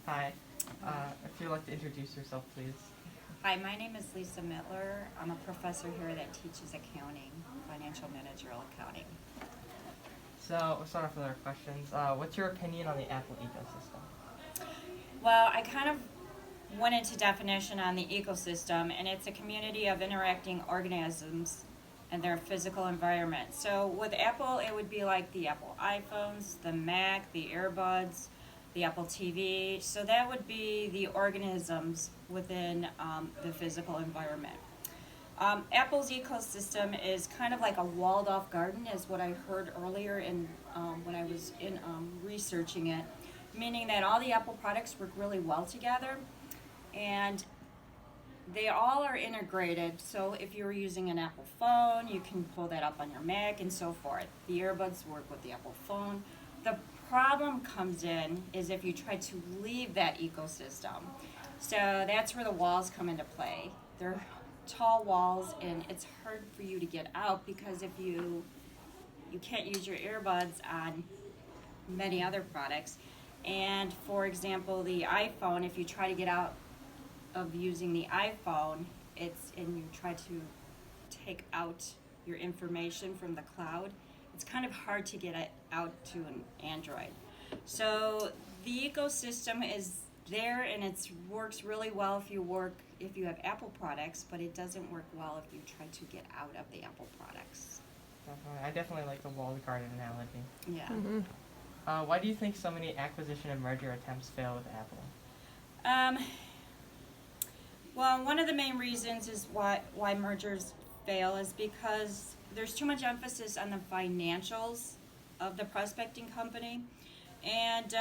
Hi. If you'd like to introduce yourself, please. Hi, my name is Lisa Mittler. I'm a professor here that teaches accounting, financial managerial accounting. So we'll start off with our questions. What's your opinion on the Apple ecosystem? Well, I kind of went into definition on the ecosystem, and it's a community of interacting organisms and their physical environment. So with Apple, it would be like the Apple iPhones, the Mac, the earbuds, the Apple TV. So that would be the organisms within the physical environment. Apple's ecosystem is kind of like a walled off garden, is what I heard earlier in when I was in researching it, meaning that all the Apple products work really well together, and they all are integrated. So if you're using an Apple phone, you can pull that up on your Mac and so forth. The earbuds work with the Apple phone. The problem comes in is if you try to leave that ecosystem. So that's where the walls come into play. They're tall walls, and it's hard for you to get out because if you can't use your earbuds on many other products. And for example, the iPhone, if you try to get out of using the iPhone, and you try to take out your information from the cloud, it's kind of hard to get it out to an Android. So the ecosystem is there, and it works really well if you have Apple products, but it doesn't work well if you try to get out of the Apple products. Definitely. I definitely like the walled garden analogy. Yeah. Why do you think so many acquisition and merger attempts fail with Apple? Um, well, one of the main reasons is why mergers fail is because there's too much emphasis on the financials of the prospecting company, and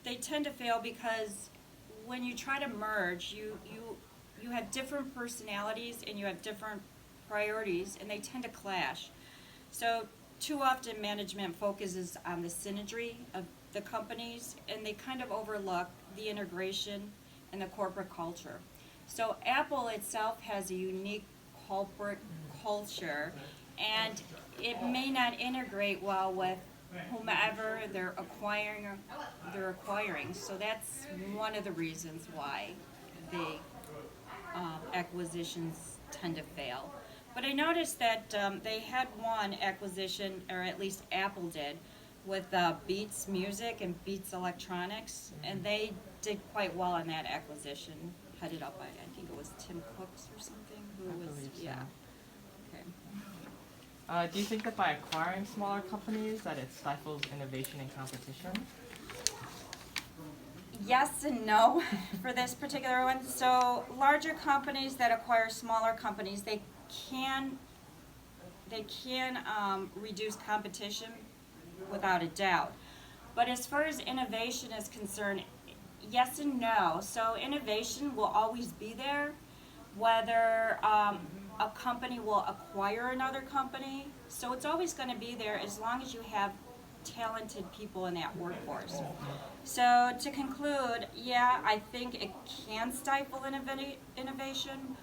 they tend to fail because when you try to merge, you have different personalities and you have different priorities, and they tend to clash. So too often management focuses on the synergy of the companies, and they kind of overlook the integration and the corporate culture. So Apple itself has a unique corporate culture, and it may not integrate well with whomever they're acquiring. So that's one of the reasons why the acquisitions tend to fail. But I noticed that they had one acquisition, or at least Apple did, with Beats Music and Beats Electronics, and they did quite well on that acquisition, headed up by, I think it was Tim Cooks or something, who I was, believe so. yeah. Okay. Do you think that by acquiring smaller companies that it stifles innovation and competition? Yes and no for this particular one. So larger companies that acquire smaller companies, can they can reduce competition without a doubt. But as far as innovation is concerned, yes and no. So innovation will always be there, whether a company will acquire another company. So it's always going to be there as long as you have talented people in that workforce. So to conclude, yeah, I think it can stifle innovation,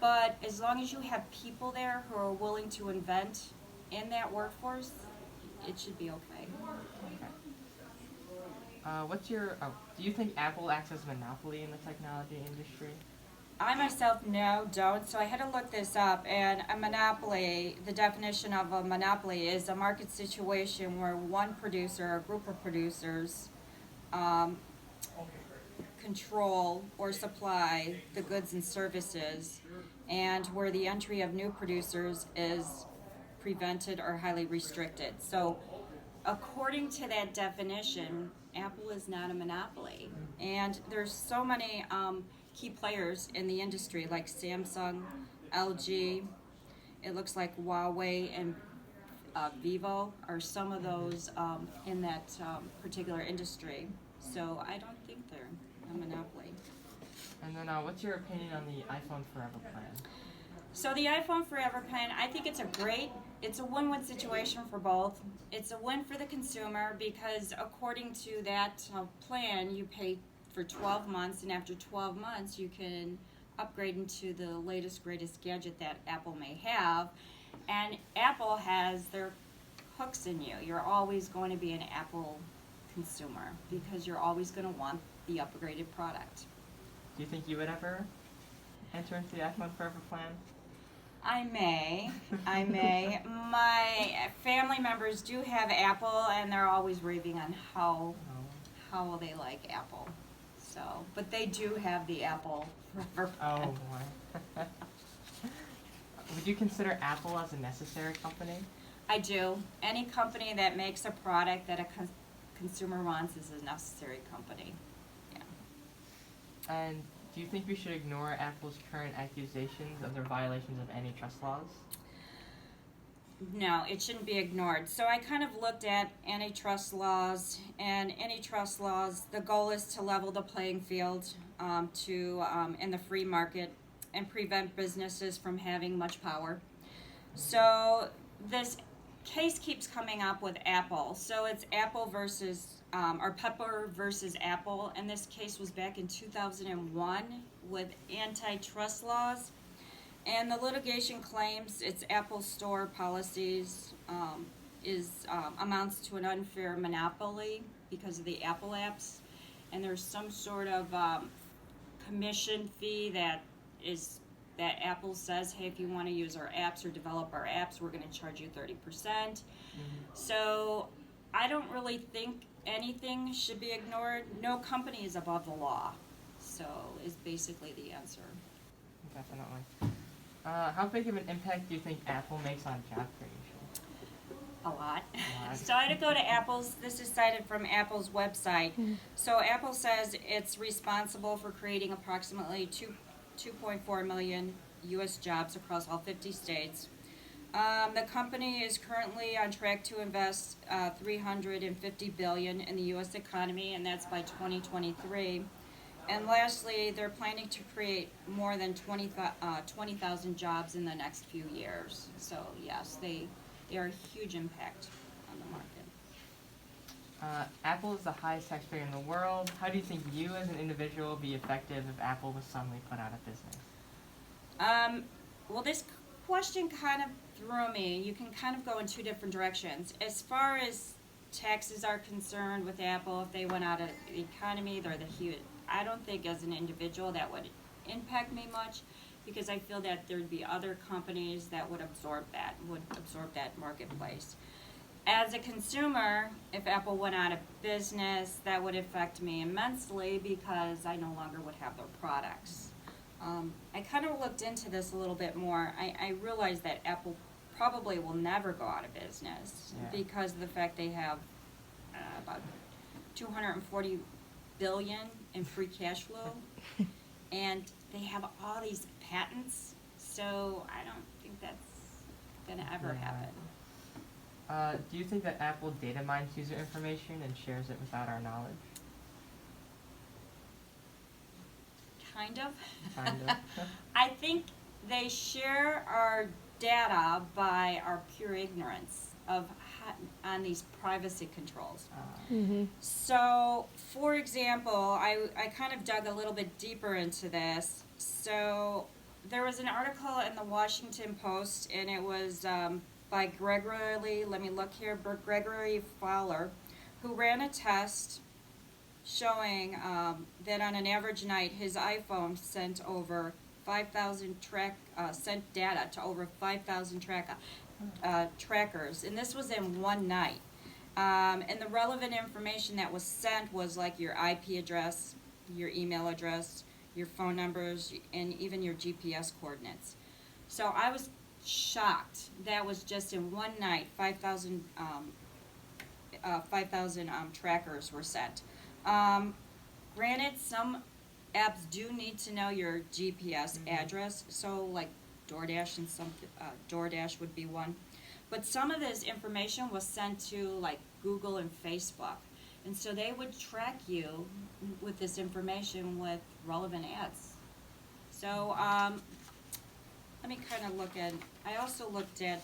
but as long as you have people there who are willing to invent in that workforce, it should be okay. Okay. Do you think Apple acts as a monopoly in the technology industry? I myself don't. So I had to look this up. And a monopoly, the definition of a monopoly is a market situation where one producer or group of producers um, control or supply the goods and services, and where the entry of new producers is prevented or highly restricted. So, according to that definition, Apple is not a monopoly, and there's so many key players in the industry like Samsung, LG. It looks like Huawei and Vivo are some of those in that particular industry. So I don't think they're a monopoly. And then, what's your opinion on the iPhone Forever plan? So the iPhone Forever plan, I think it's a win-win situation for both. It's a win for the consumer because according to that plan, you pay for 12 months, and after 12 months, you can upgrade into the latest, greatest gadget that Apple may have. And Apple has their hooks in you. You're always going to be an Apple consumer because you're always going to want the upgraded product. Do you think you would ever enter into the iPhone Forever plan? I may. My family members do have Apple, and they're always raving on how they like Apple. So, but they do have the Apple Forever plan. Oh boy. Would you consider Apple as a necessary company? I do. Any company that makes a product that a consumer wants is a necessary company. Yeah. And do you think we should ignore Apple's current accusations of their violations of antitrust laws? No, it shouldn't be ignored. So I kind of looked at antitrust laws, and antitrust laws, the goal is to level the playing field in the free market and prevent businesses from having much power. So this case keeps coming up with Apple. So it's Apple versus, or Pepper versus Apple, and this case was back in 2001 with antitrust laws. And the litigation claims its Apple Store policies amounts to an unfair monopoly because of the Apple apps, and there's some sort of commission fee that Apple says, hey, if you want to use our apps or develop our apps, we're going to charge you 30%. So I don't really think anything should be ignored. No company is above the law, so is basically the answer. Definitely. How big of an impact do you think Apple makes on job creation? A lot. So I had to go to Apple's, this is cited from Apple's website. So Apple says it's responsible for creating approximately 2.4 million U.S. jobs across all 50 states. The company is currently on track to invest $350 billion in the U.S. economy, and that's by 2023. And lastly, they're planning to create more than 20,000 jobs in the next few years. So yes, they are a huge impact on the market. Apple is the highest taxpayer in the world. How do you think you as an individual would be effective if Apple was suddenly put out of business? Well, this question kind of threw me. You can kind of go in two different directions. As far as taxes are concerned with Apple, if they went out of the economy, they're the huge. I don't think as an individual that would impact me much, because I feel that there'd be other companies that would absorb that marketplace. As a consumer, if Apple went out of business, that would affect me immensely because I no longer would have their products. I kind of looked into this a little bit more. I realized that Apple probably will never go out of business because of the fact they have about $240 billion in free cash flow, and they have all these patents. So I don't think that's gonna ever happen. Do you think that Apple data mines user information and shares it without our knowledge? Kind of. Kind of. I think they share our data by our pure ignorance on these privacy controls. So, for example, I kind of dug a little bit deeper into this. So, there was an article in the Washington Post, and it was by Gregory Fowler, who ran a test showing that on an average night, his iPhone sent over 5,000 sent data to over 5,000 trackers, and this was in one night. And the relevant information that was sent was like your IP address, your email address, your phone numbers, and even your GPS coordinates. So I was shocked. That was just in one night, 5,000 trackers were sent. Granted, some apps do need to know your GPS address, so like DoorDash and DoorDash would be one. But some of this information was sent to like Google and Facebook, and so they would track you with this information with relevant ads. So let me kind of look at. I also looked at.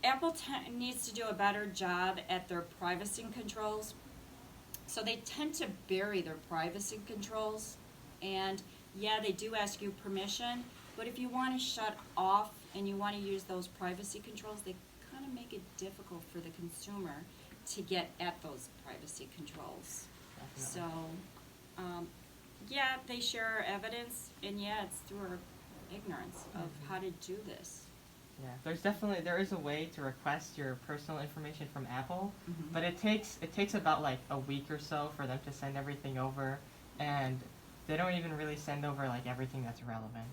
Apple needs to do a better job at their privacy controls. So they tend to bury their privacy controls, and yeah, they do ask you permission, but if you want to shut off and you want to use those privacy controls, they kind of make it difficult for the consumer to get at those privacy controls. Definitely. So, yeah, they share evidence, and yeah, it's through our ignorance of how to do this. Yeah, there is a way to request your personal information from Apple, Mhm. but it takes about like a week or so for them to send everything over, and they don't even really send over like everything that's relevant.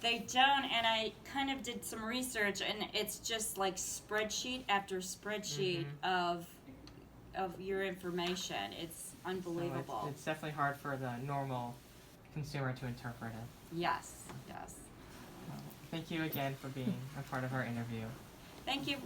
They don't, and I kind of did some research, and it's just like spreadsheet after spreadsheet of your information. It's unbelievable. So it's definitely hard for the normal consumer to interpret it. Yes, yes. Thank you again for being a part of our interview. Thank you.